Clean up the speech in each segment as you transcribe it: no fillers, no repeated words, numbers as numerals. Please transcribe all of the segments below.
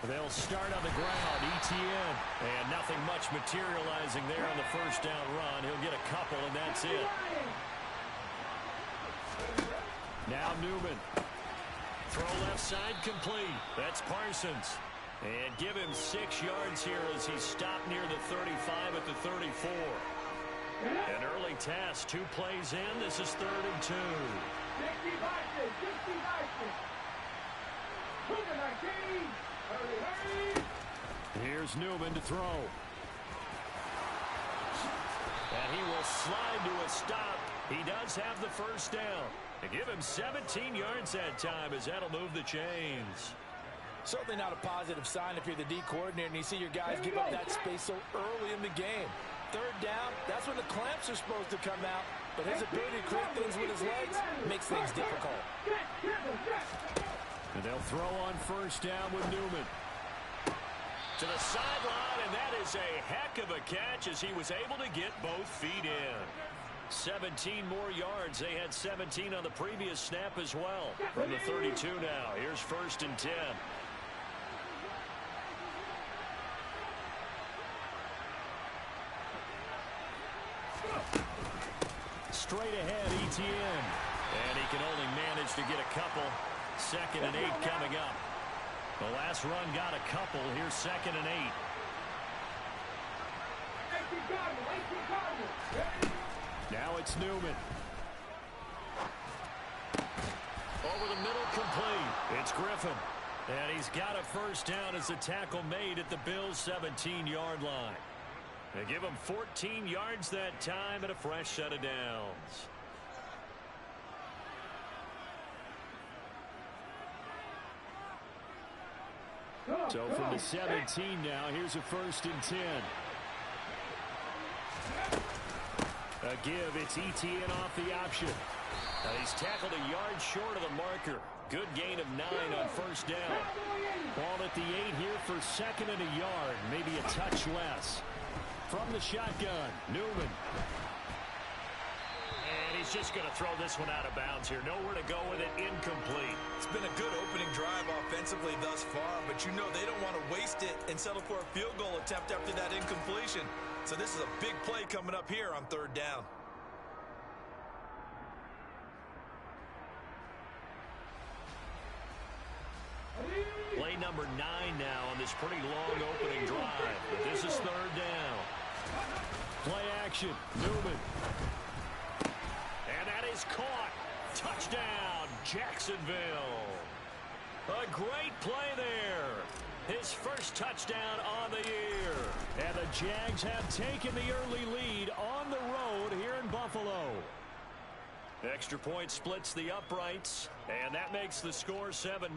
They'll start on the ground, ETN. And nothing much materializing there on the first down run. He'll get a couple, and that's it. Now Newman. Throw left side complete. That's Parsons. And give him 6 yards here as he's stopped near the 35 at the 34. An early task, 2 plays in. This is 3rd and 2. Here's Newman to throw. And he will slide to a stop. He does have the first down. And give him 17 yards that time as that'll move the chains. Certainly not a positive sign if you're the D coordinator and you see your guys give up that space so early in the game. 3rd down, that's when the clamps are supposed to come out. But his ability to create things with his legs makes things difficult. And they'll throw on first down with Newman. To the sideline, and that is a heck of a catch as he was able to get both feet in. 17 more yards. They had 17 on the previous snap as well. From the 32 now. Here's 1st and 10. Straight ahead, ETN. And he can only manage to get a couple. 2nd and 8 coming up. The last run got a couple. Here's 2nd and 8. Now it's Newman. Over the middle, complete. It's Griffin. And he's got a first down as the tackle made at the Bills' 17-yard line. They give him 14 yards that time and a fresh set of downs. So from the 17 now, here's a 1st and 10. A give, it's ETN off the option. Now he's tackled a yard short of the marker. Good gain of 9 on first down. Ball at the 8 here for 2nd and a yard, maybe a touch less. From the shotgun, Newman. And he's just going to throw this one out of bounds here. Nowhere to go with it, incomplete. It's been a good opening drive offensively thus far, but you know they don't want to waste it and settle for a field goal attempt after that incompletion. So this is a big play coming up here on 3rd down. Play number 9 now on this pretty long opening drive. But this is 3rd down. Play action, Newman. And that is caught. Touchdown, Jacksonville. A great play there. His first touchdown on the year. And the Jags have taken the early lead on the road here in Buffalo. Extra point splits the uprights, and that makes the score 7-0.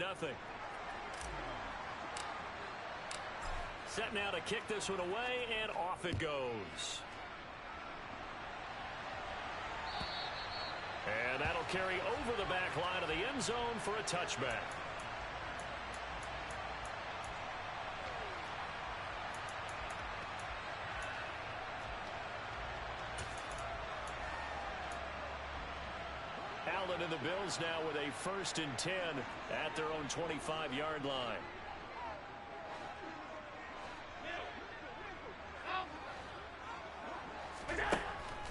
Set now to kick this one away, and off it goes. And that'll carry over the back line of the end zone for a touchback. Allen and the Bills now with a 1st and 10 at their own 25-yard line.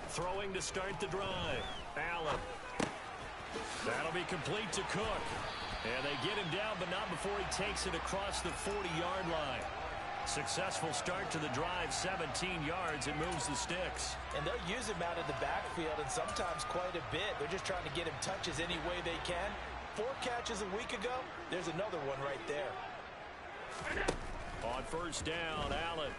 Throwing to start the drive. Allen. That'll be complete to Cook. And they get him down, but not before he takes it across the 40-yard line. Successful start to the drive, 17 yards, and moves the sticks. And they'll use him out of the backfield, and sometimes quite a bit. They're just trying to get him touches any way they can. 4 catches a week ago, there's another one right there. On first down, Allen.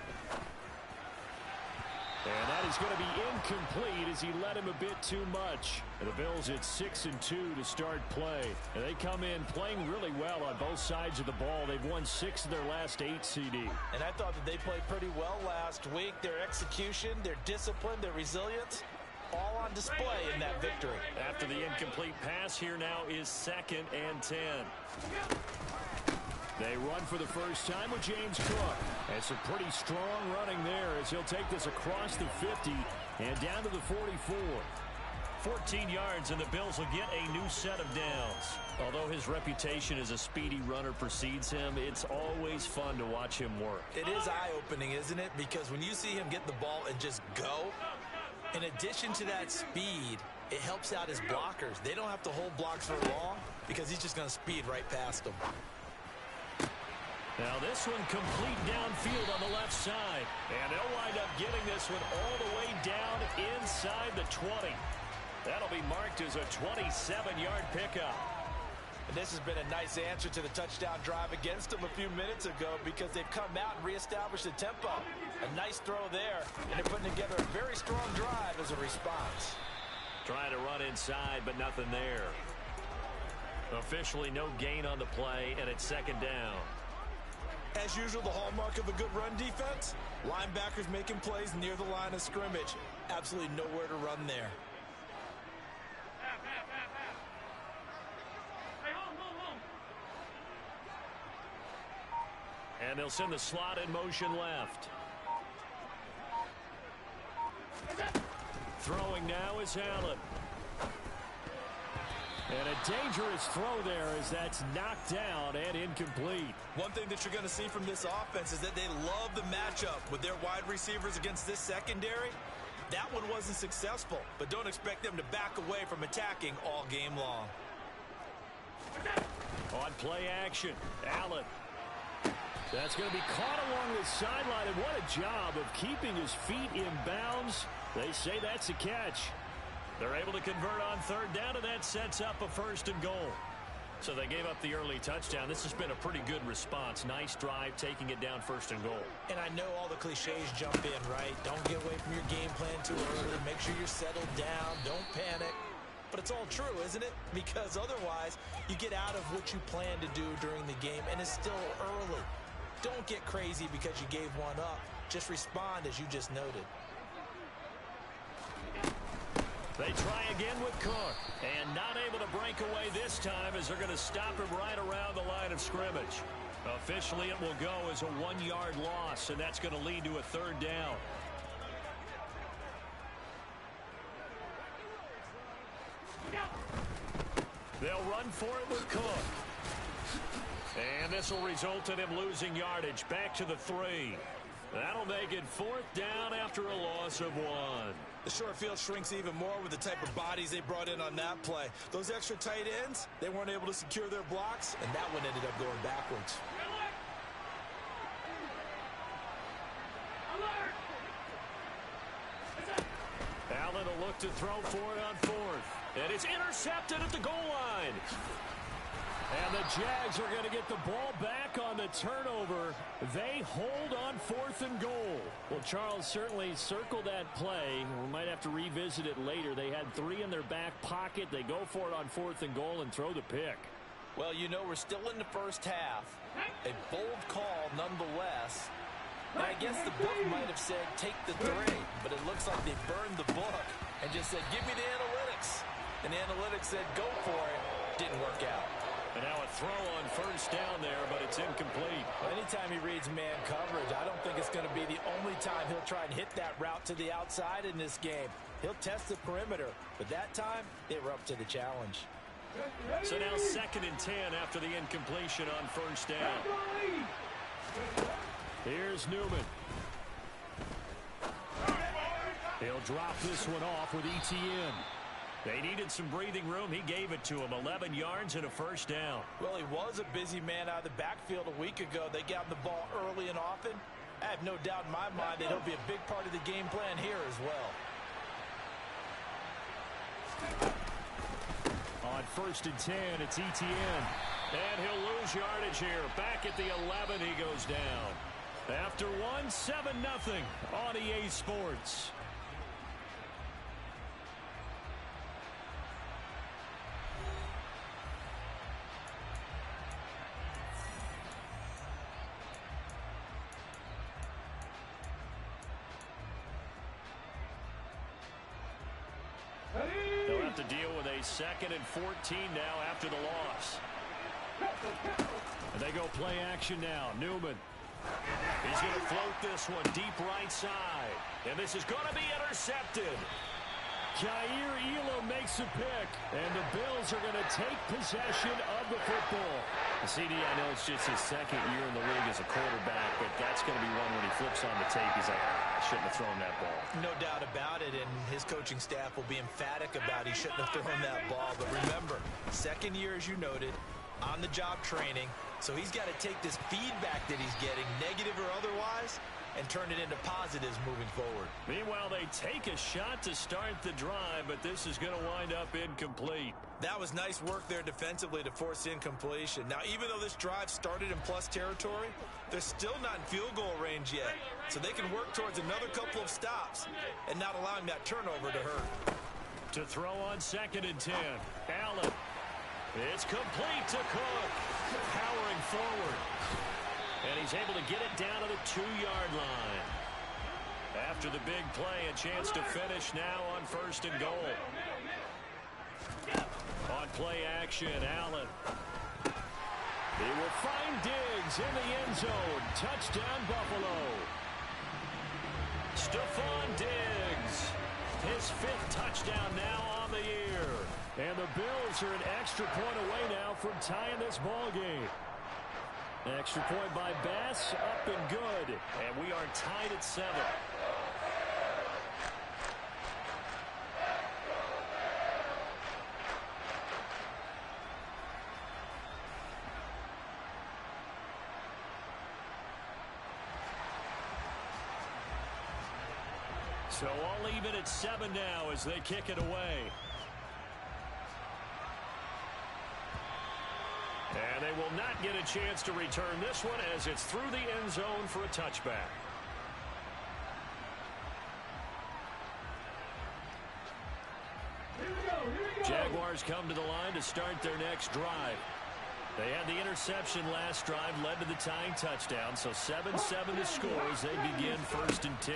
And that is going to be incomplete as he led him a bit too much. And the Bills at 6 and 2 to start play. And they come in playing really well on both sides of the ball. They've won 6 of their last 8, CD. And I thought that they played pretty well last week. Their execution, their discipline, their resilience, all on display in that victory. After the incomplete pass, here now is 2nd and 10. They run for the first time with James Cook. And some pretty strong running there as he'll take this across the 50 and down to the 44. 14 yards, and the Bills will get a new set of downs. Although his reputation as a speedy runner precedes him, it's always fun to watch him work. It is eye-opening, isn't it? Because when you see him get the ball and just go, in addition to that speed, it helps out his blockers. They don't have to hold blocks for long because he's just going to speed right past them. Now this one complete downfield on the left side. And they'll wind up getting this one all the way down inside the 20. That'll be marked as a 27-yard pickup. And this has been a nice answer to the touchdown drive against them a few minutes ago because they've come out and reestablished the tempo. A nice throw there, and they're putting together a very strong drive as a response. Trying to run inside, but nothing there. Officially no gain on the play, and it's second down. As usual, the hallmark of a good run defense, linebackers making plays near the line of scrimmage. Absolutely nowhere to run there. And they'll send the slot in motion left. Throwing now is Allen. And a dangerous throw there as that's knocked down and incomplete. One thing that you're going to see from this offense is that they love the matchup with their wide receivers against this secondary. That one wasn't successful, but don't expect them to back away from attacking all game long. On play action, Allen. That's going to be caught along the sideline, and what a job of keeping his feet in bounds. They say that's a catch. They're able to convert on third down, and that sets up a 1st and goal. So they gave up the early touchdown. This has been a pretty good response. Nice drive, taking it down 1st and goal. And I know all the cliches jump in, right? Don't get away from your game plan too early. Make sure you're settled down. Don't panic. But it's all true, isn't it? Because otherwise, you get out of what you plan to do during the game, and it's still early. Don't get crazy because you gave one up. Just respond as you just noted. They try again with Cook, and not able to break away this time as they're going to stop him right around the line of scrimmage. Officially, it will go as a 1-yard loss, and that's going to lead to a 3rd down. They'll run for it with Cook. And this will result in him losing yardage back to the 3. That'll make it 4th down after a loss of 1. The short field shrinks even more with the type of bodies they brought in on that play. Those extra tight ends, they weren't able to secure their blocks, and that one ended up going backwards. Allen will look to throw for it on 4th. And it's intercepted at the goal line. And the Jags are going to get the ball back on the turnover. They hold on 4th and goal. Well, Charles certainly circled that play. We might have to revisit it later. They had 3 in their back pocket. They go for it on 4th and goal and throw the pick. Well, you know, we're still in the first half. A bold call nonetheless. And I guess the book might have said take the 3, but it looks like they burned the book and just said give me the analytics. And the analytics said go for it. Didn't work out. And now a throw on 1st down there, but it's incomplete. Well, anytime he reads man coverage, I don't think it's going to be the only time he'll try and hit that route to the outside in this game. He'll test the perimeter, but that time they were up to the challenge. So now 2nd and 10 after the incompletion on 1st down. Here's Newman. He'll drop this one off with ETN. They needed some breathing room. He gave it to him. 11 yards and a 1st down. Well, he was a busy man out of the backfield a week ago. They got him the ball early and often. I have no doubt in my mind that he'll be a big part of the game plan here as well. On 1st and 10, it's ETN. And he'll lose yardage here. Back at the 11, he goes down. After 1, 7-0 on EA Sports. They'll have to deal with a 2nd and 14 now after the loss. And they go play action now. Newman. He's going to float this one deep right side. And this is going to be intercepted. Khair Elam makes a pick, and the Bills are going to take possession of the football. CD, I know it's just his second year in the league as a quarterback, but that's going to be one when he flips on the tape. He's like, I shouldn't have thrown that ball. No doubt about it, and his coaching staff will be emphatic about he shouldn't have thrown that ball. But remember, second year, as you noted, on-the-job training, so he's got to take this feedback that he's getting, negative or otherwise, and turn it into positives moving forward. Meanwhile, they take a shot to start the drive, but this is going to wind up incomplete. That was nice work there defensively to force incompletion. Now, even though this drive started in plus territory, they're still not in field goal range yet. So they can work towards another couple of stops and not allowing that turnover to hurt. To throw on 2nd and 10. Allen. It's complete to Cook. Powering forward. And he's able to get it down to the 2-yard line. After the big play, a chance to finish now on 1st and goal. On play action, Allen. He will find Diggs in the end zone. Touchdown, Buffalo. Stephon Diggs. His 5th touchdown now on the year. And the Bills are an extra point away now from tying this ball game. Extra point by Bass, up and good. And we are tied at 7. So all even at 7 now as they kick it away. And they will not get a chance to return this one as it's through the end zone for a touchback. Jaguars come to the line to start their next drive. They had the interception last drive, led to the tying touchdown, so 7-7 the score as they begin 1st and 10.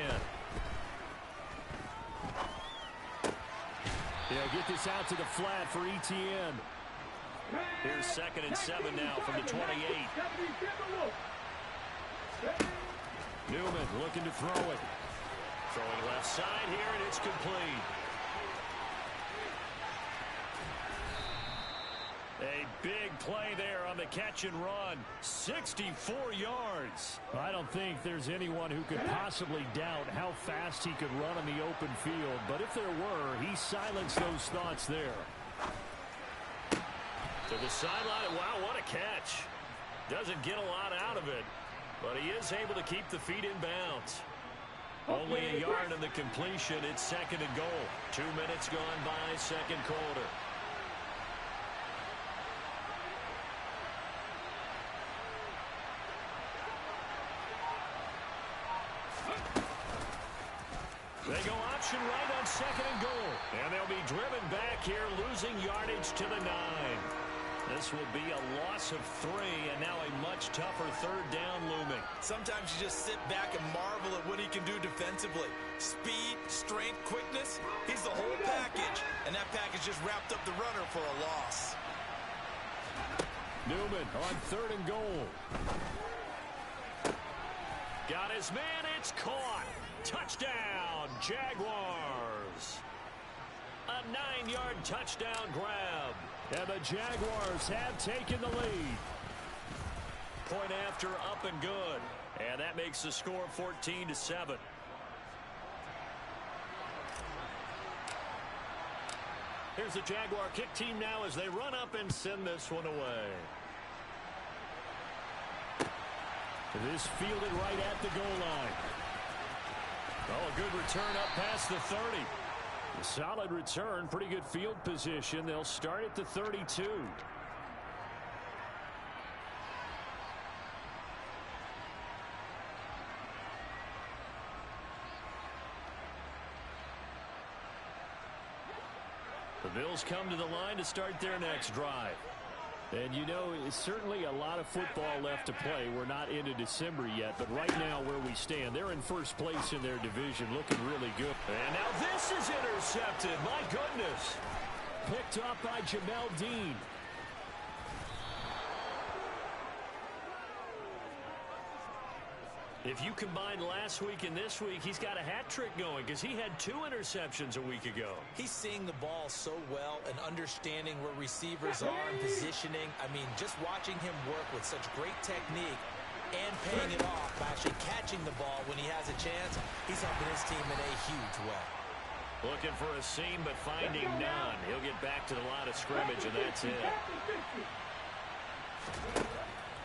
They'll get this out to the flat for ETN. Here's 2nd and 7 now from the 28. Newman looking to throw it. Throwing left side here, and it's complete. A big play there on the catch and run. 64 yards. I don't think there's anyone who could possibly doubt how fast he could run on the open field. But if there were, he silenced those thoughts there. To the sideline. Wow, what a catch. Doesn't get a lot out of it, but he is able to keep the feet in bounds. Only a yard in the completion. It's 2nd and goal. 2 minutes gone by, 2nd quarter. They go option right on 2nd and goal. And they'll be driven back here, losing yardage to the 9. This will be a loss of 3, and now a much tougher 3rd down looming. Sometimes you just sit back and marvel at what he can do defensively. Speed, strength, quickness, he's the whole package. And that package just wrapped up the runner for a loss. Newman on 3rd and goal. Got his man, it's caught. Touchdown, Jaguars. A 9-yard touchdown grab. And the Jaguars have taken the lead. Point after, up and good. And that makes the score 14-7. Here's the Jaguar kick team now as they run up and send this one away. This fielded right at the goal line. Oh, a good return up past the 30. A solid return, pretty good field position. They'll start at the 32. The Bills come to the line to start their next drive. And you know, it's certainly a lot of football left to play. We're not into December yet, but right now where we stand, they're in first place in their division, looking really good. And now this is intercepted. My goodness. Picked up by Jamel Dean. If you combine last week and this week, he's got a hat trick going because he had 2 interceptions a week ago. He's seeing the ball so well and understanding where receivers are and positioning. I mean, just watching him work with such great technique and paying it off by actually catching the ball when he has a chance, he's helping his team in a huge way. Looking for a seam, but finding none. He'll get back to the line of scrimmage, and that's it.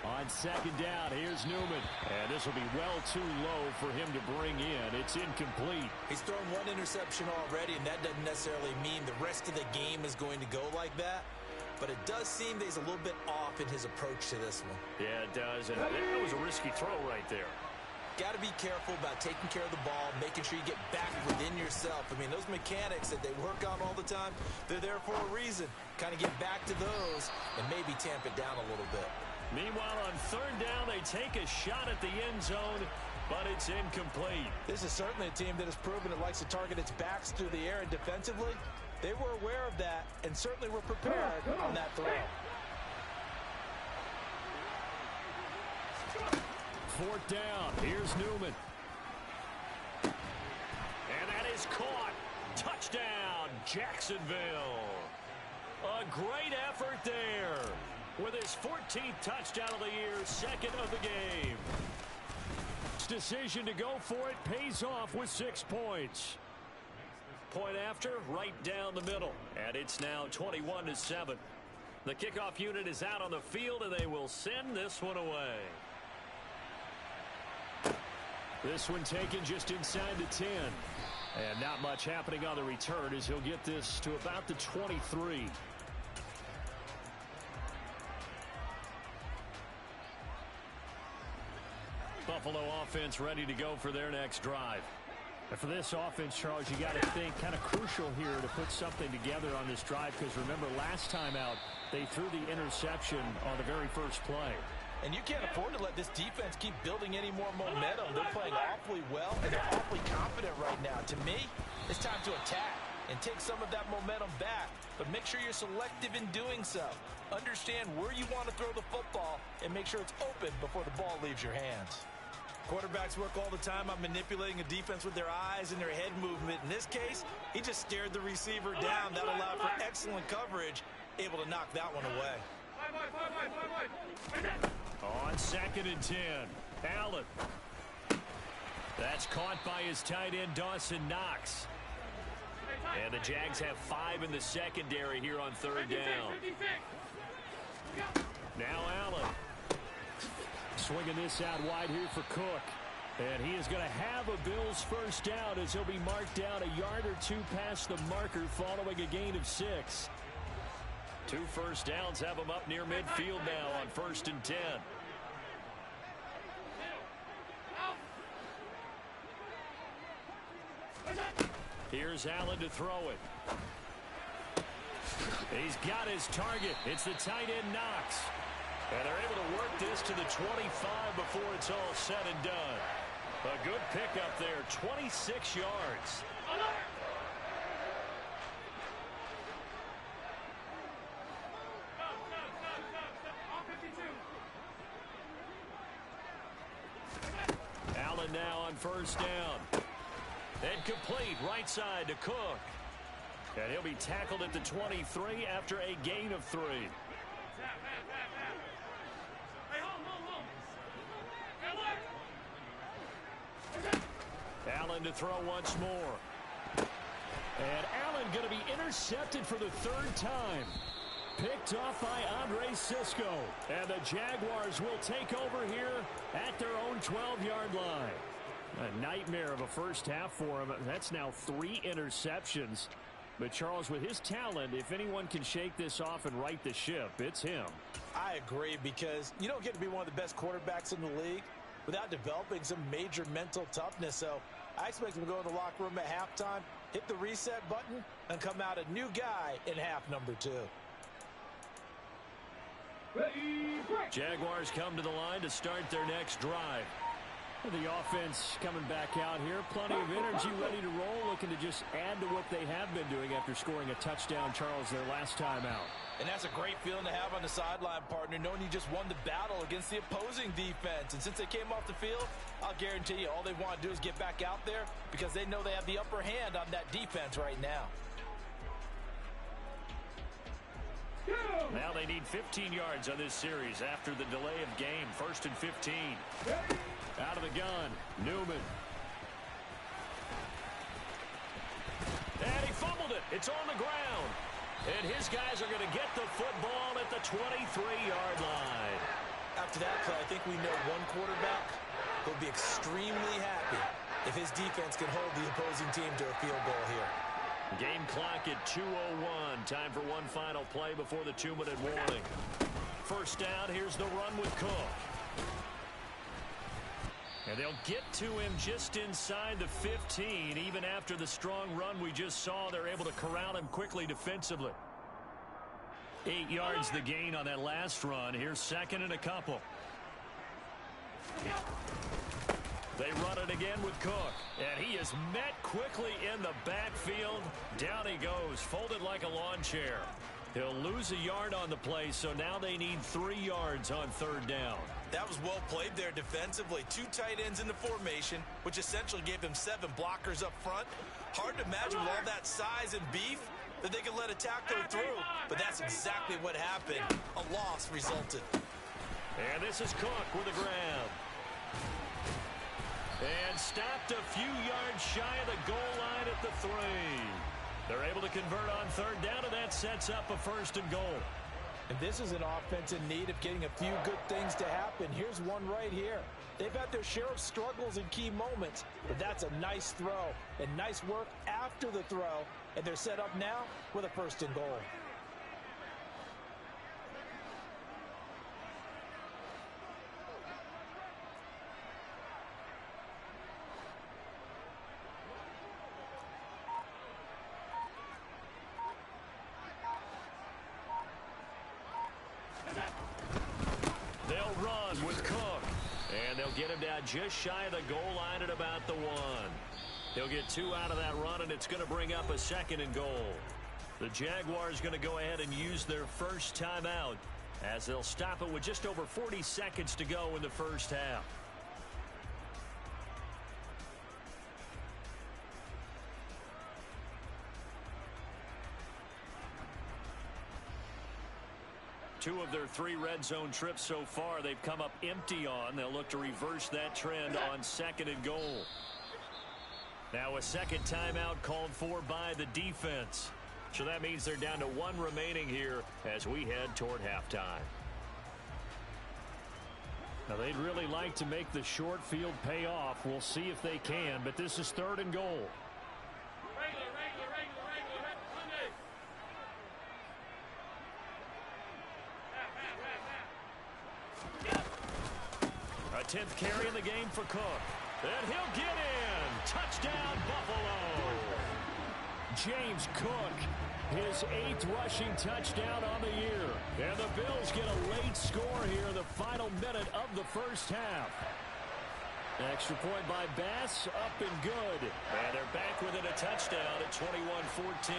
On second down, here's Newman. And this will be well too low for him to bring in. It's incomplete. He's thrown 1 interception already, and that doesn't necessarily mean the rest of the game is going to go like that. But it does seem that he's a little bit off in his approach to this one. Yeah, it does. And that was a risky throw right there. Got to be careful about taking care of the ball, making sure you get back within yourself. I mean, those mechanics that they work on all the time, they're there for a reason. Kind of get back to those and maybe tamp it down a little bit. Meanwhile, on third down, they take a shot at the end zone, but it's incomplete. This is certainly a team that has proven it likes to target its backs through the air, and defensively, they were aware of that and certainly were prepared on that throw. Fourth down. Here's Newman. And that is caught. Touchdown, Jacksonville. A great effort there. With his 14th touchdown of the year, 2nd of the game. His decision to go for it pays off with 6 points. Point after, right down the middle. And it's now 21-7. The kickoff unit is out on the field, and they will send this one away. This one taken just inside the 10. And not much happening on the return as he'll get this to about the 23. Buffalo offense ready to go for their next drive. And for this offense, Charles, you got to think kind of crucial here to put something together on this drive, because remember last time out they threw the interception on the very first play. And you can't afford to let this defense keep building any more momentum. They're playing awfully well, and they're awfully confident right now. To me, it's time to attack and take some of that momentum back. But make sure you're selective in doing so. Understand where you want to throw the football and make sure it's open before the ball leaves your hands. Quarterbacks work all the time on manipulating a defense with their eyes and their head movement. In this case, he just stared the receiver down. That allowed for excellent coverage, able to knock that one away. On 2nd and 10, Allen. That's caught by his tight end, Dawson Knox. And the Jags have 5 in the secondary here on third down. Now Allen. Swinging this out wide here for Cook. And he is going to have a Bills first down as he'll be marked down a yard or 2 past the marker following a gain of 6. 2 first downs have him up near midfield now on 1st and 10. Here's Allen to throw it. He's got his target. It's the tight end Knox. And they're able to work this to the 25 before it's all said and done. A good pickup there, 26 yards. Allen now on first down. And complete right side to Cook. And he'll be tackled at the 23 after a gain of 3. Allen to throw once more. And Allen going to be intercepted for the 3rd time. Picked off by Andre Cisco. And the Jaguars will take over here at their own 12-yard line. A nightmare of a first half for him. That's now 3 interceptions. But Charles, with his talent, if anyone can shake this off and right the ship, it's him. I agree, because you don't get to be one of the best quarterbacks in the league without developing some major mental toughness. So I expect him to go to the locker room at halftime, hit the reset button, and come out a new guy in half number 2. Jaguars come to the line to start their next drive. The offense coming back out here. Plenty of energy, ready to roll, looking to just add to what they have been doing after scoring a touchdown, Charles, their last time out. And that's a great feeling to have on the sideline, partner, knowing you just won the battle against the opposing defense. And since they came off the field, I'll guarantee you all they want to do is get back out there because they know they have the upper hand on that defense right now. Now they need 15 yards on this series after the delay of game. 1st and 15. Out of the gun, Newman. And he fumbled it. It's on the ground. And his guys are going to get the football at the 23-yard line. After that play, I think we know one quarterback will be extremely happy if his defense can hold the opposing team to a field goal here. Game clock at 2:01. Time for one final play before the 2-minute warning. First down, here's the run with Cook. And they'll get to him just inside the 15. Even after the strong run we just saw, they're able to corral him quickly defensively. 8 yards the gain on that last run. Here's 2nd and a couple. They run it again with Cook. And he is met quickly in the backfield. Down he goes, folded like a lawn chair. He'll lose a yard on the play, so now they need 3 yards on 3rd down. That was well played there defensively. 2 tight ends in the formation, which essentially gave them 7 blockers up front. Hard to imagine with all that size and beef that they could let a tackler through. But that's exactly what happened. A loss resulted. And this is Cook with a grab. And stopped a few yards shy of the goal line at the 3. They're able to convert on 3rd down, and that sets up a 1st and goal. And this is an offense in need of getting a few good things to happen. Here's one right here. They've had their share of struggles in key moments, but that's a nice throw and nice work after the throw. And they're set up now with a 1st and goal. They'll run with Cook. And they'll get him down just shy of the goal line at about the 1. He'll get 2 out of that run, and it's going to bring up a 2nd and goal. The Jaguars going to go ahead and use their first timeout as they'll stop it with just over 40 seconds to go in the first half. Two of their 3 red zone trips so far they've come up empty on. They'll look to reverse that trend on 2nd and goal. Now a 2nd timeout called for by the defense. So that means they're down to 1 remaining here as we head toward halftime. Now they'd really like to make the short field pay off. We'll see if they can, but this is 3rd and goal. A 10th carry in the game for Cook. And he'll get in. Touchdown, Buffalo. James Cook, his 8th rushing touchdown on the year. And the Bills get a late score here in the final minute of the first half. Extra point by Bass, up and good. And they're back within a touchdown at 21-14.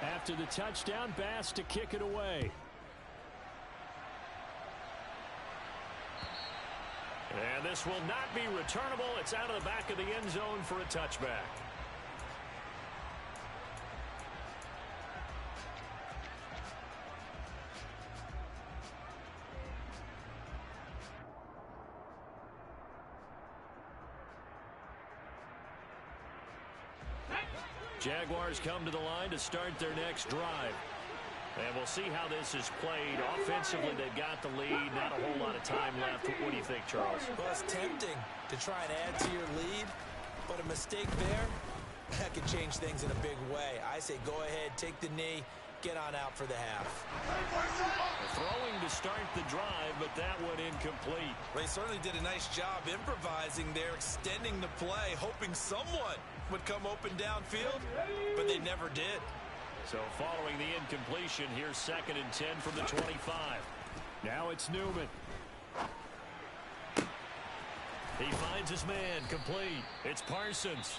After the touchdown, Bass to kick it away. And this will not be returnable. It's out of the back of the end zone for a touchback. Jaguars come to the line to start their next drive. And we'll see how this is played. Offensively, they've got the lead. Not a whole lot of time left. What do you think, Charles? Well, it's tempting to try and add to your lead, but a mistake there, that could change things in a big way. I say go ahead, take the knee, get on out for the half. Throwing to start the drive, but that one incomplete. They certainly did a nice job improvising there, extending the play, hoping someone would come open downfield, but they never did. So following the incompletion, here's 2nd and 10 from the 25. Now it's Newman. He finds his man, complete. It's Parsons.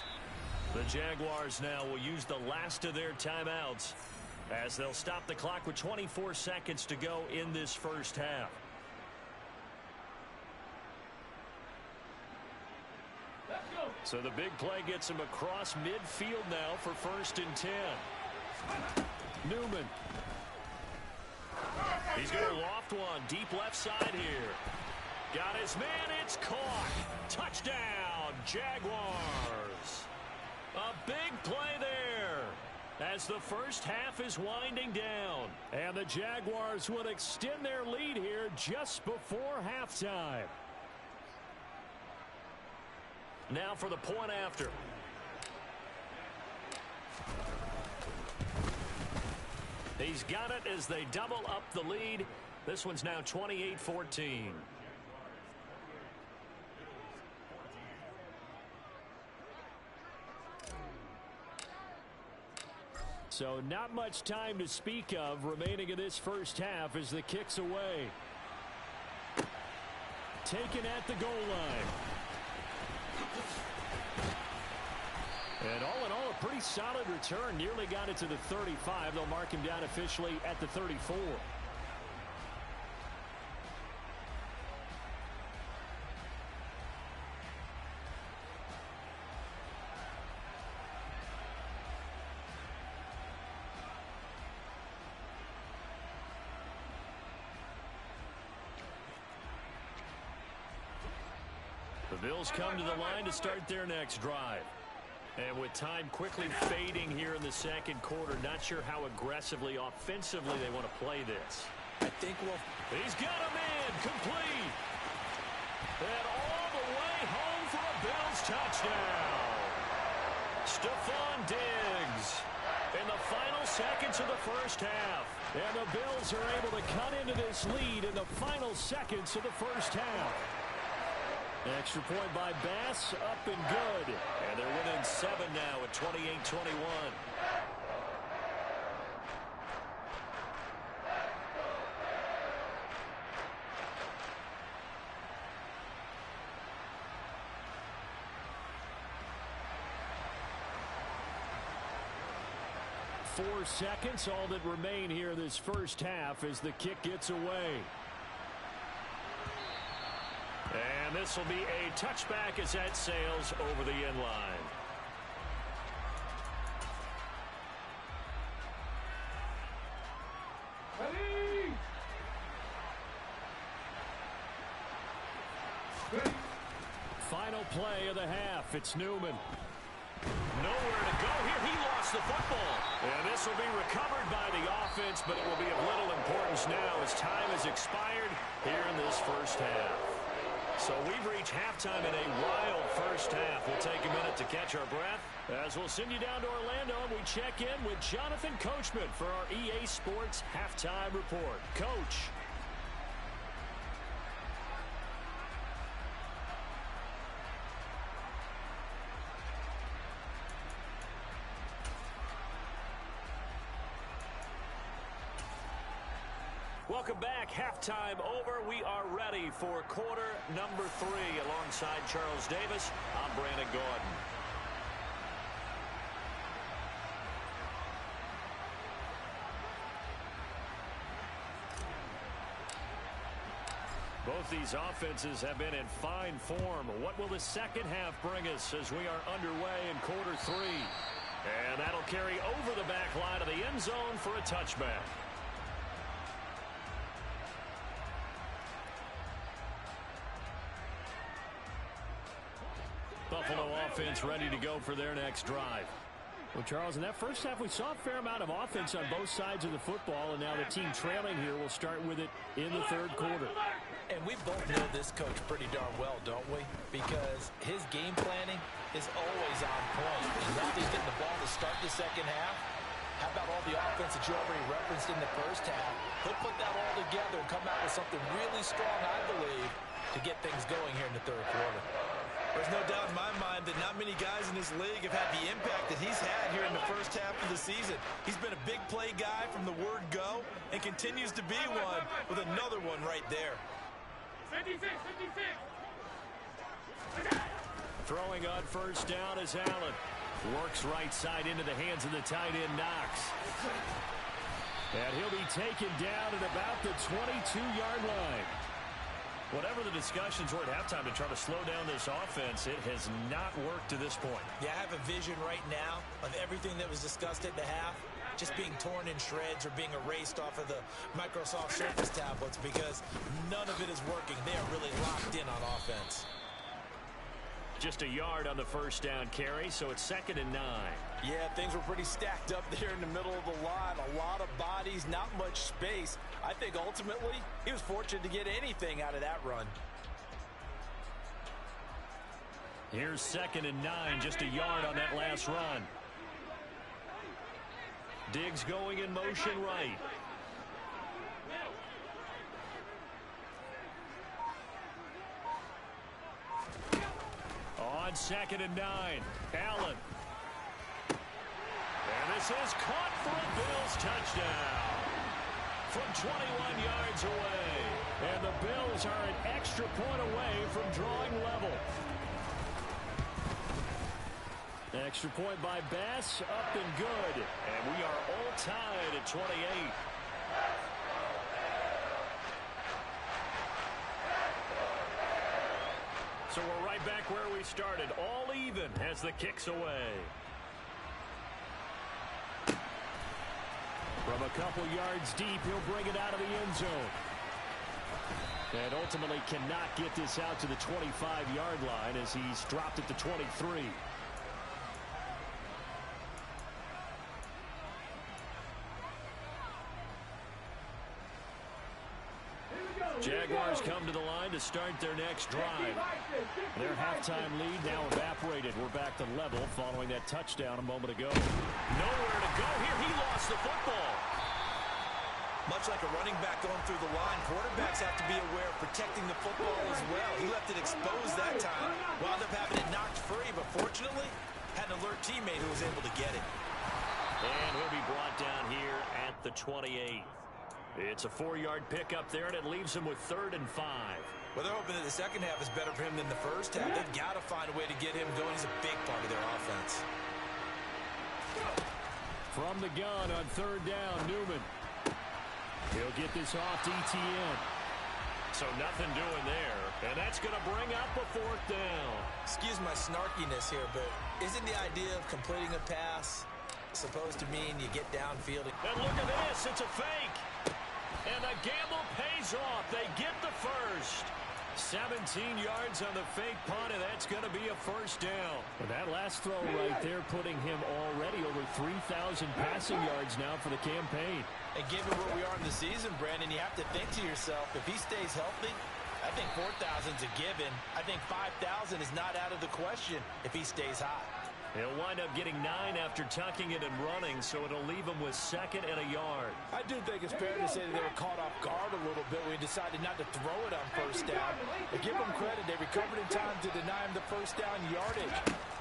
The Jaguars now will use the last of their timeouts as they'll stop the clock with 24 seconds to go in this first half. So the big play gets him across midfield now for 1st and 10. Newman. He's going to loft one deep left side here. Got his man. It's caught. Touchdown, Jaguars. A big play there as the first half is winding down. And the Jaguars would extend their lead here just before halftime. Now for the point after. He's got it as they double up the lead. This one's now 28-14. So not much time to speak of remaining in this first half as the kick's away. Taken at the goal line. And all in all, a pretty solid return. Nearly got it to the 35. They'll mark him down officially at the 34. The Bills come to the line to start their next drive. And with time quickly fading here in the second quarter, not sure how aggressively, offensively they want to play this. I think he's got a man, complete. And all the way home for a Bills touchdown. Stephon Diggs in the final seconds of the first half. And the Bills are able to cut into this lead in the final seconds of the first half. Extra point by Bass, up and good. And they're winning 7 now at 28-21. Four seconds, all that remain here in this first half as the kick gets away. And this will be a touchback as that sails over the end line. Final play of the half. It's Newman. Nowhere to go here. He lost the football. And this will be recovered by the offense, but it will be of little importance now as time has expired here in this first half. So we've reached halftime in a wild first half. We'll take a minute to catch our breath as we'll send you down to Orlando and we check in with Jonathan Coachman for our EA Sports Halftime Report. Coach. Welcome back. Halftime over. We are ready for quarter number 3. Alongside Charles Davis, I'm Brandon Gordon. Both these offenses have been in fine form. What will the second half bring us as we are underway in quarter 3? And that'll carry over the back line of the end zone for a touchback. Buffalo offense ready to go for their next drive. Well, Charles, in that first half, we saw a fair amount of offense on both sides of the football, and now the team trailing here will start with it in the third quarter. And we both know this coach pretty darn well, don't we? Because his game planning is always on point. And now he's getting the ball to start the second half. How about all the offense that you already referenced in the first half? He'll put that all together and come out with something really strong, I believe, to get things going here in the third quarter. There's no doubt in my mind that not many guys in this league have had the impact that he's had here in the first half of the season. He's been a big play guy from the word go and continues to be one with another one right there. 56, 56. Throwing on first down is Allen. Works right side into the hands of the tight end, Knox. And he'll be taken down at about the 22-yard line. Whatever the discussions were at halftime to try to slow down this offense, it has not worked to this point. Yeah, I have a vision right now of everything that was discussed at the half just being torn in shreds or being erased off of the Microsoft Surface tablets because none of it is working. They are really locked in on offense. Just a yard on the first down carry, so it's 2nd and 9. Yeah, things were pretty stacked up there in the middle of the line. A lot of bodies, not much space. I think ultimately he was fortunate to get anything out of that run. Here's 2nd and 9, just a yard on that last run. Diggs going in motion right. On 2nd and 9, Allen. And this is caught for a Bills touchdown from 21 yards away. And the Bills are an extra point away from drawing level. Extra point by Bass, up and good. And we are all tied at 28. So we're right back where we started, all even as the kick's away. From a couple yards deep, he'll bring it out of the end zone. And ultimately cannot get this out to the 25-yard line as he's dropped it to 23. Jaguars come to the line to start their next drive. Their halftime lead now evaporated. We're back to level following that touchdown a moment ago. Nowhere to go here. He lost the football. Much like a running back going through the line, quarterbacks have to be aware of protecting the football as well. He left it exposed that time. Wound up having it knocked free, but fortunately had an alert teammate who was able to get it. And he'll be brought down here at the 28. It's a 4-yard pickup there, and it leaves him with 3rd and 5. Well, they're hoping that the second half is better for him than the first half. They've got to find a way to get him going. He's a big part of their offense. From the gun on 3rd down, Newman. He'll get this off to ETN. So nothing doing there, and that's going to bring up a 4th down. Excuse my snarkiness here, but isn't the idea of completing a pass supposed to mean you get downfield? And look at this, it's a fake. And the gamble pays off. They get the first. 17 yards on the fake punt, and that's going to be a 1st down. And that last throw right there putting him already over 3,000 passing yards now for the campaign. And given where we are in the season, Brandon, you have to think to yourself, if he stays healthy, I think 4,000 is a given. I think 5,000 is not out of the question if he stays hot. He'll wind up getting 9 after tucking it and running, so it'll leave him with 2nd and a yard. I do think it's fair to say that they were caught off guard a little bit when he decided not to throw it on 1st down. But give them credit, they recovered in time to deny him the 1st down yardage.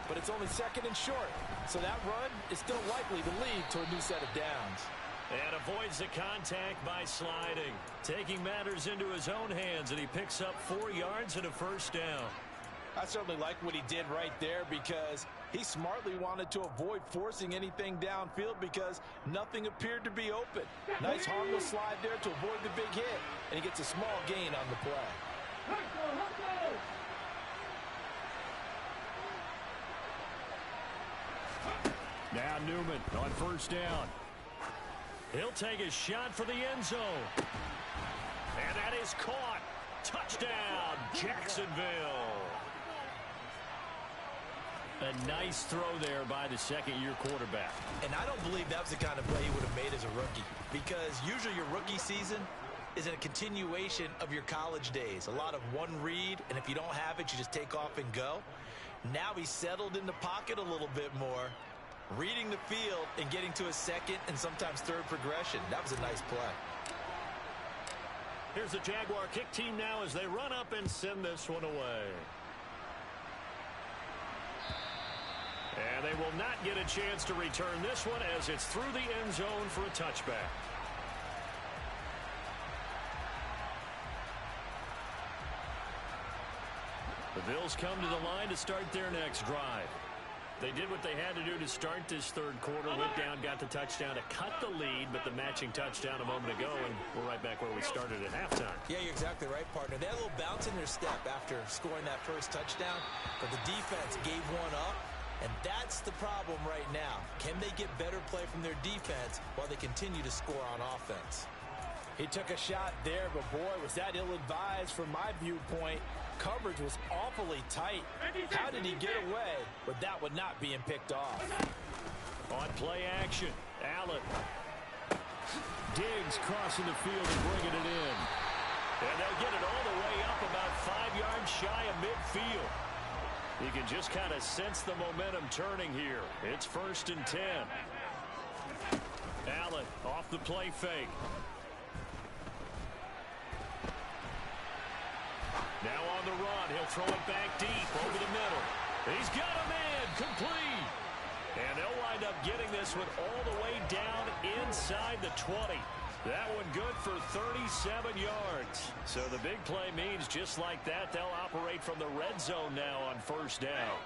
But it's only 2nd and short, so that run is still likely to lead to a new set of downs. And avoids the contact by sliding. Taking matters into his own hands, and he picks up 4 yards and a 1st down. I certainly like what he did right there because he smartly wanted to avoid forcing anything downfield because nothing appeared to be open. Nice harmless slide there to avoid the big hit, and he gets a small gain on the play. Now Newman on 1st down. He'll take a shot for the end zone. And that is caught. Touchdown, Jacksonville. A nice throw there by the 2nd-year quarterback. And I don't believe that was the kind of play he would have made as a rookie, because usually your rookie season is a continuation of your college days. A lot of one read, and if you don't have it, you just take off and go. Now he's settled in the pocket a little bit more, reading the field and getting to a 2nd and sometimes 3rd progression. That was a nice play. Here's the Jaguar kick team now as they run up and send this one away. And they will not get a chance to return this one as it's through the end zone for a touchback. The Bills come to the line to start their next drive. They did what they had to do to start this third quarter. Went down, got the touchdown to cut the lead, but the matching touchdown a moment ago, and we're right back where we started at halftime. Yeah, you're exactly right, partner. They had a little bounce in their step after scoring that first touchdown, but the defense gave one up, and that's the problem right now. Can they get better play from their defense while they continue to score on offense? He took a shot there, but boy, was that ill-advised from my viewpoint. Coverage was awfully tight. How did he get away with that one not being picked off? On play action, Allen. Diggs crossing the field and bringing it in. And they'll get it all the way up about 5 yards shy of midfield. You can just kind of sense the momentum turning here. It's 1st and 10. Allen off the play fake. Now on the run, he'll throw it back deep over the middle. He's got a man complete. And they'll wind up getting this one all the way down inside the 20. That one good for 37 yards. So the big play means just like that, they'll operate from the red zone now on 1st down.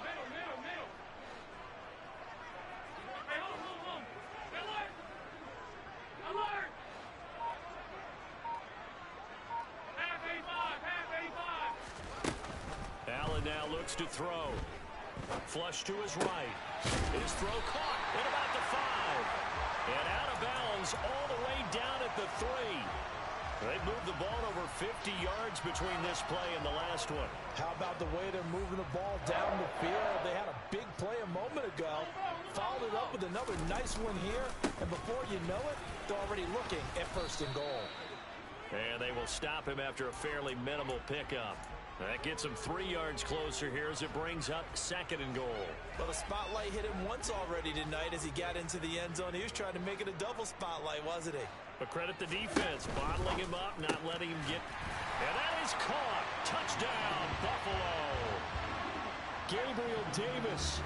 Allen now looks to throw. Flush to his right. His throw caught at about the 5. And out of bounds all the way down at the 3. They moved the ball over 50 yards between this play and the last one. How about the way they're moving the ball down the field? They had a big play a moment ago. Followed it up with another nice one here. And before you know it, they're already looking at 1st and goal. And they will stop him after a fairly minimal pickup. That gets him 3 yards closer here as it brings up 2nd and goal. Well, the spotlight hit him once already tonight as he got into the end zone. He was trying to make it a double spotlight, wasn't he? But credit the defense, bottling him up, not letting him get... And that is caught. Touchdown, Buffalo. Gabriel Davis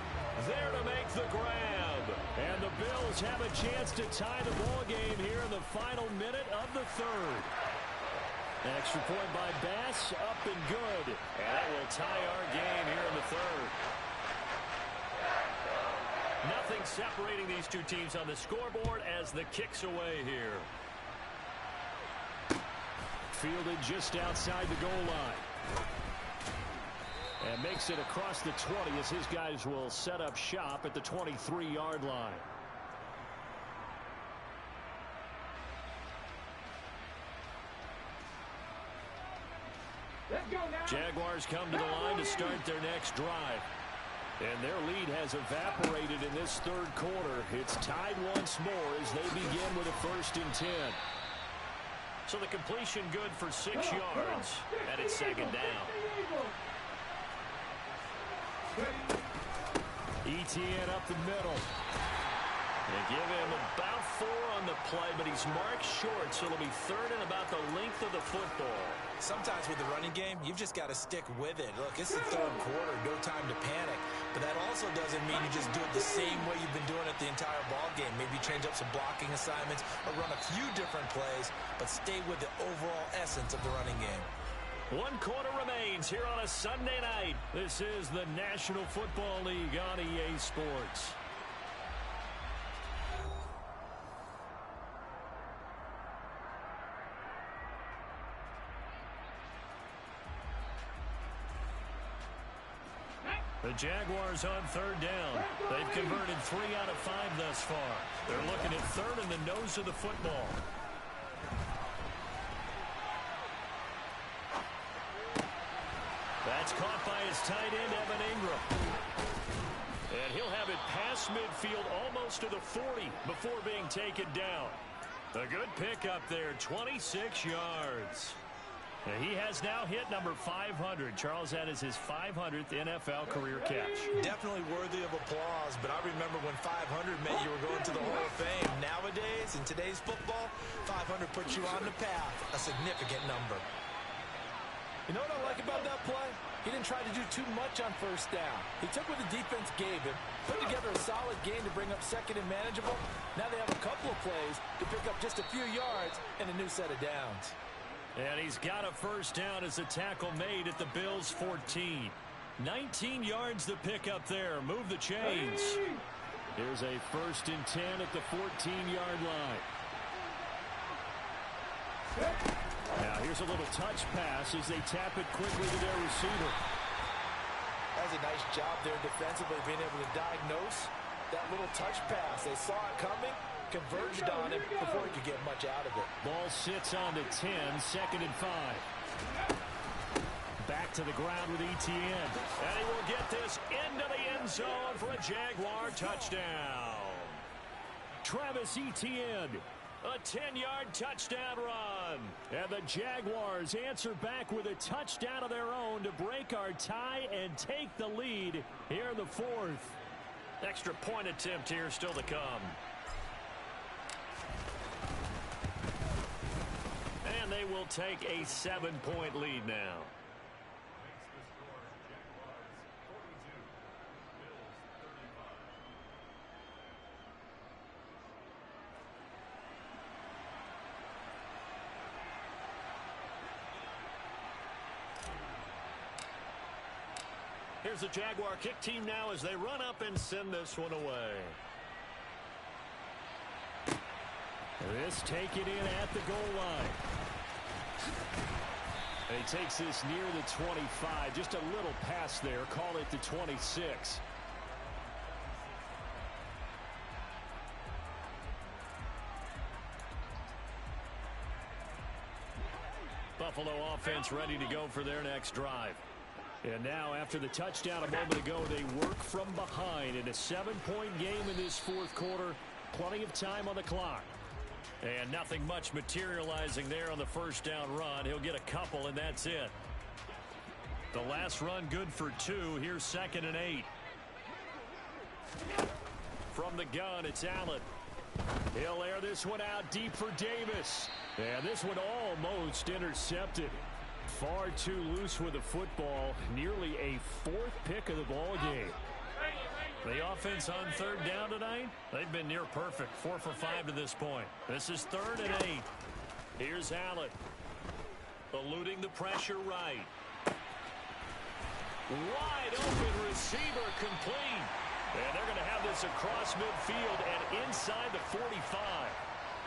there to make the grab. And the Bills have a chance to tie the ball game here in the final minute of the 3rd. Extra point by Bass, up and good. And that will tie our game here in the 3rd. Nothing separating these two teams on the scoreboard as the kick's away here. Fielded just outside the goal line. And makes it across the 20 as his guys will set up shop at the 23-yard line. Jaguars come to the line to start their next drive. And their lead has evaporated in this 3rd quarter. It's tied once more as they begin with a 1st and 10. So the completion good for 6 yards. And it's 2nd down. ETN up the middle. They give him about 4 on the play, but he's marked short, so it'll be 3rd and about the length of the football. Sometimes with the running game, you've just got to stick with it. Look, it's the 3rd quarter, no time to panic. But that also doesn't mean you just do it the same way you've been doing it the entire ball game. Maybe change up some blocking assignments or run a few different plays, but stay with the overall essence of the running game. 1 quarter remains here on a Sunday night. This is the National Football League on EA Sports. The Jaguars on 3rd down. They've converted 3 out of 5 thus far. They're looking at 3rd in the nose of the football. That's caught by his tight end, Evan Ingram. And he'll have it past midfield almost to the 40 before being taken down. A good pickup there, 26 yards. He has now hit number 500. Charles, that is his 500th NFL career catch. Definitely worthy of applause, but I remember when 500 meant you were going to the Hall of Fame. Nowadays, in today's football, 500 puts you on the path, a significant number. You know what I like about that play? He didn't try to do too much on first down. He took what the defense gave him, put together a solid game to bring up second and manageable. Now they have a couple of plays to pick up just a few yards and a new set of downs. And he's got a first down as a tackle made at the Bills' 14. 19 yards to pick up there. Move the chains. Here's a 1st and 10 at the 14-yard line. Now here's a little touch pass as they tap it quickly to their receiver. That's a nice job there defensively, being able to diagnose that little touch pass. They saw it coming, converged on him before he could get much out of it. Ball sits on the 10, 2nd and 5. Back to the ground with Etienne. And he will get this into the end zone for a Jaguar touchdown. Travis Etienne. A 10-yard touchdown run. And the Jaguars answer back with a touchdown of their own to break our tie and take the lead here in the 4th. Extra point attempt here still to come. And they will take a 7-point lead now. Here's the Jaguar kick team now as they run up and send this one away. This taken in at the goal line. And he takes this near the 25. Just a little pass there. Call it the 26. Buffalo offense ready to go for their next drive. And now, after the touchdown a moment ago, they work from behind in a 7-point game in this 4th quarter. Plenty of time on the clock. And nothing much materializing there on the first down run. He'll get a couple, and that's it. The last run good for 2. Here's 2nd and 8. From the gun, it's Allen. He'll air this one out deep for Davis. And this one almost intercepted. Far too loose with the football. Nearly a 4th pick of the ball game. The offense on 3rd down tonight, they've been near perfect. 4 for 5 to this point. This is 3rd and 8. Here's Allen. Eluding the pressure right. Wide open receiver complete. And they're going to have this across midfield and inside the 45.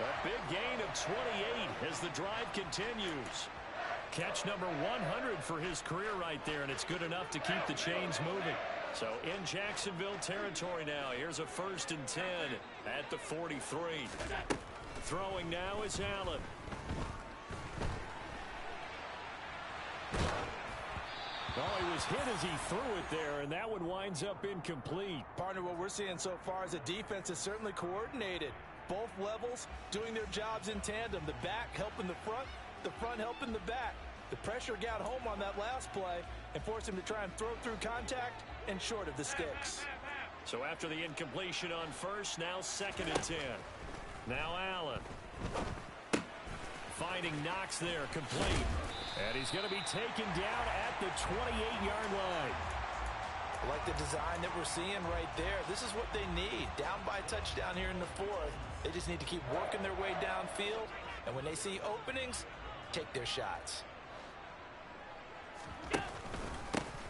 A big gain of 28 as the drive continues. Catch number 100 for his career right there, and it's good enough to keep the chains moving. So in Jacksonville territory now. Here's a 1st and 10 at the 43. Throwing now is Allen. Oh, he was hit as he threw it there, and that one winds up incomplete. Partner, what we're seeing so far is a defense is certainly coordinated. Both levels doing their jobs in tandem. The back helping the front helping the back. The pressure got home on that last play and forced him to try and throw through contact and short of the sticks. So after the incompletion on first, now 2nd and 10. Now Allen. Finding Knox there, complete. And he's going to be taken down at the 28-yard line. I like the design that we're seeing right there. This is what they need. Down by a touchdown here in the 4th. They just need to keep working their way downfield. And when they see openings, take their shots.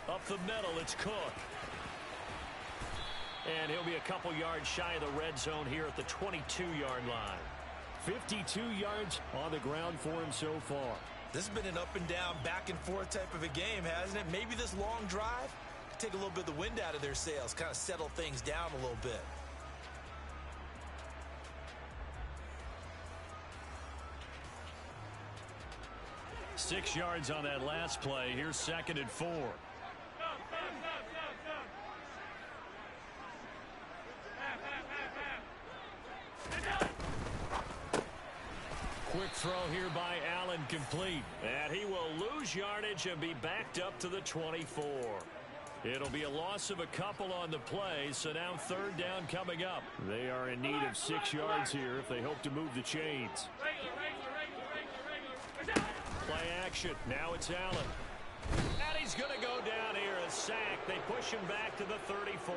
Up the middle, it's Cook. And he'll be a couple yards shy of the red zone here at the 22-yard line. 52 yards on the ground for him so far. This has been an up and down, back and forth type of a game, hasn't it? Maybe this long drive could take a little bit of the wind out of their sails, kind of settle things down a little bit. Six yards on that last play. Here's 2nd and 4. Quick throw here by Allen, complete. And he will lose yardage and be backed up to the 24. It'll be a loss of a couple on the play, so now 3rd down coming up. They are in need of 6 yards here if they hope to move the chains. Play action. Now it's Allen. And he's going to go down here, a sack. They push him back to the 34.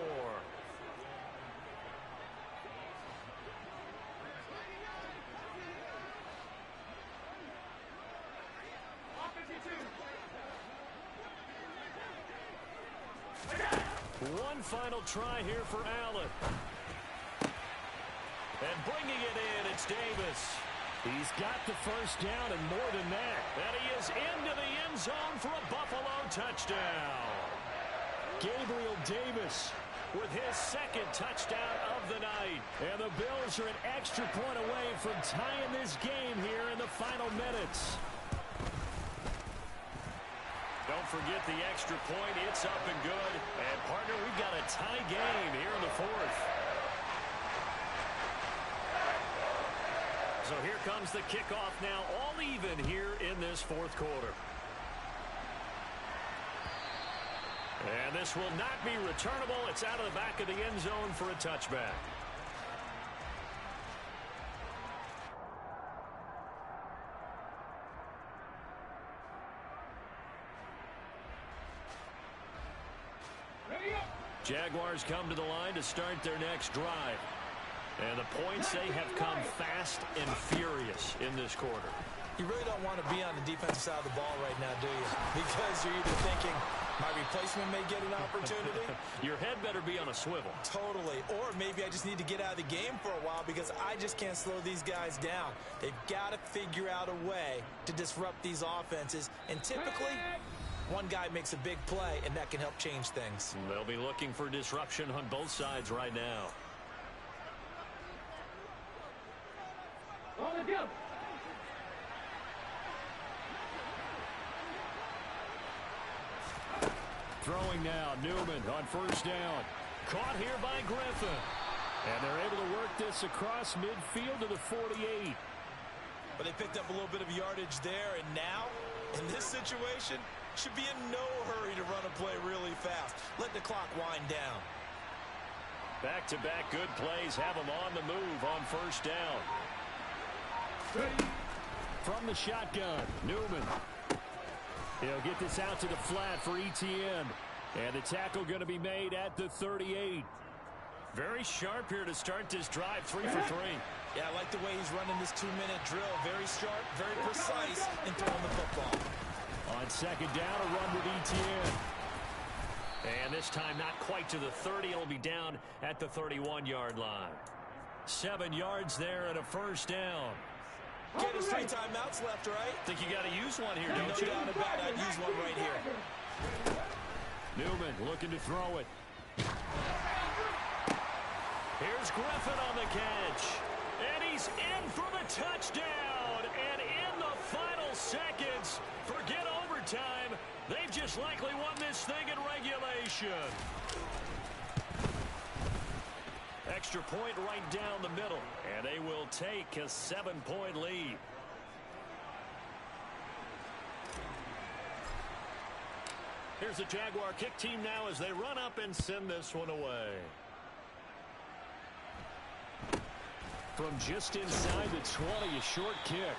One final try here for Allen. And bringing it in, it's Davis. He's got the first down and more than that. And he is into the end zone for a Buffalo touchdown. Gabriel Davis with his second touchdown of the night. And the Bills are an extra point away from tying this game here in the final minutes. Don't forget the extra point. It's up and good. And, partner, we've got a tie game here in the fourth. So here comes the kickoff now, all even here in this fourth quarter. And this will not be returnable. It's out of the back of the end zone for a touchback. Jaguars come to the line to start their next drive. And the points, they have come fast and furious in this quarter. You really don't want to be on the defensive side of the ball right now, do you? Because you're either thinking, my replacement may get an opportunity. Your head better be on a swivel. Totally. Or maybe I just need to get out of the game for a while because I just can't slow these guys down. They've got to figure out a way to disrupt these offenses. And typically, one guy makes a big play, and that can help change things. They'll be looking for disruption on both sides right now. Throwing now, Newman on first down. Caught here by Griffin. And they're able to work this across midfield to the 48. But they picked up a little bit of yardage there, and now, in this situation, should be in no hurry to run a play really fast. Let the clock wind down. Back-to-back good plays have them on the move on first down. From the shotgun, Newman. He'll get this out to the flat for Etienne. And the tackle going to be made at the 38. Very sharp here to start this drive, 3 for 3. Yeah, I like the way he's running this 2-minute drill. Very sharp, very precise in throwing the football. On second down, a run with Etienne. And this time not quite to the 30. It'll be down at the 31-yard line. 7 yards there and a first down. Get his 3 timeouts left, right? Think you got to use one here, don't you? No doubt about it. I'd use one right here. Newman looking to throw it. Here's Griffin on the catch. And he's in for the touchdown. And in the final seconds, forget overtime. They've just likely won this thing in regulation. Extra point right down the middle. And they will take a 7-point lead. Here's the Jaguar kick team now as they run up and send this one away. From just inside the 20, a short kick.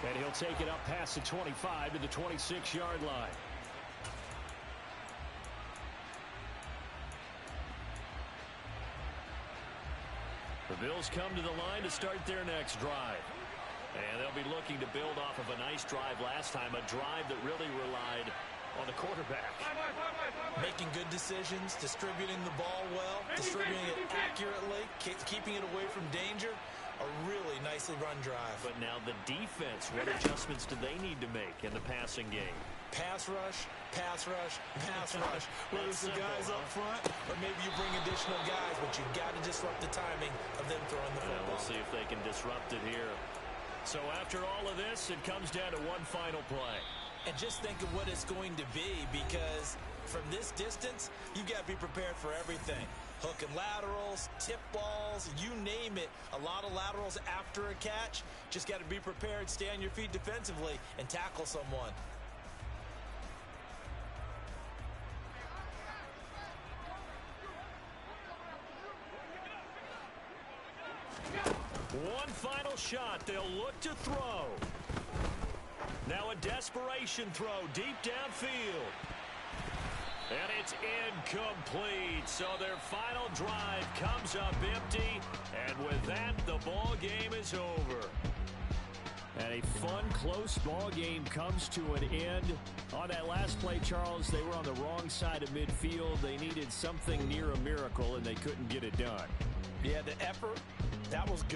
And he'll take it up past the 25 to the 26-yard line. The Bills come to the line to start their next drive. And they'll be looking to build off of a nice drive last time, a drive that really relied on the quarterback. Making good decisions, distributing the ball well, distributing it accurately, keeping it away from danger. A really nicely run drive. But now the defense, what adjustments do they need to make in the passing game? Pass rush, pass rush, pass rush. Whether it's the guys up front or maybe you bring additional guys, but you've got to disrupt the timing of them throwing the football. We'll see if they can disrupt it here. So after all of this, it comes down to one final play. And just think of what it's going to be, because from this distance, you've got to be prepared for everything. Hook and laterals, tip balls, you name it. A lot of laterals after a catch. Just got to be prepared, stay on your feet defensively, and tackle someone. One final shot. They'll look to throw. Now a desperation throw deep downfield. And it's incomplete. So their final drive comes up empty. And with that, the ball game is over. And a fun, close ball game comes to an end. On that last play, Charles, they were on the wrong side of midfield. They needed something near a miracle, and they couldn't get it done. Yeah, the effort, that was good.